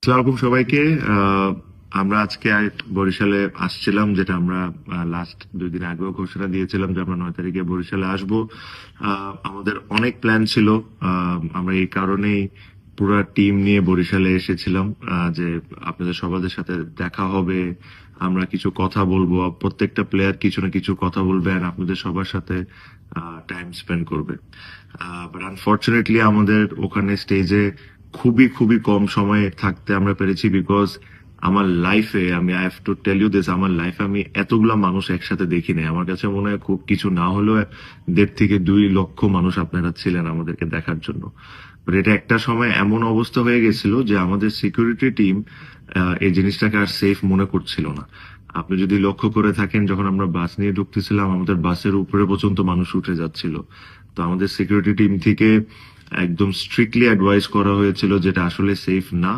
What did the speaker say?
আসসালামু আলাইকুম সবাইকে। আমরা আজকে বরিশালে আসছিলাম, যেটা আমরা লাস্ট 2 দিন আগেও ঘোষণা দিয়েছিলাম যে আমরা 9 তারিখে বরিশালে আসব। আমাদের অনেক প্ল্যান ছিল। আমরা এই কারণেই পুরো টিম নিয়ে বরিশালে এসেছিলাম, যে আপনাদের সবার সাথে দেখা হবে, আমরা কিছু কথা বলবো, প্রত্যেকটা প্লেয়ার কিছু না কিছু কথা বলবে আর আপনাদের সবার সাথে টাইম স্পেন্ড করবে। বাট আনফর্চুনেটলি আমাদের ওখানে স্টেজে খুবই খুবই কম সময়ে থাকতে আমরা পেরেছি, বিকজ আমার লাইফে আমি I have to tell you this, আমার লাইফে আমি এতগুলা মানুষ একসাথে দেখি নাই। আমার কাছে মনে হয় খুব কিছু না হলেও 1.5 থেকে 2 লক্ষ মানুষ আপনারা ছিলেন আমাদেরকে দেখার জন্য। বাট এটা একটা সময় এমন অবস্থা হয়ে গেছিল যে আমাদের সিকিউরিটি টিম এই জিনিসটাকে আর সেফ মনে করছিল না। আপনি যদি লক্ষ্য করে থাকেন, যখন আমরা বাস নিয়ে ঢুকতেছিলাম আমাদের বাসের উপরে পর্যন্ত মানুষ উঠে যাচ্ছিল। তো আমাদের সিকিউরিটি টিম থেকে একদম স্ট্রিক্টলি অ্যাডভাইস করা হয়েছিল যেটা আসলে সেফ না।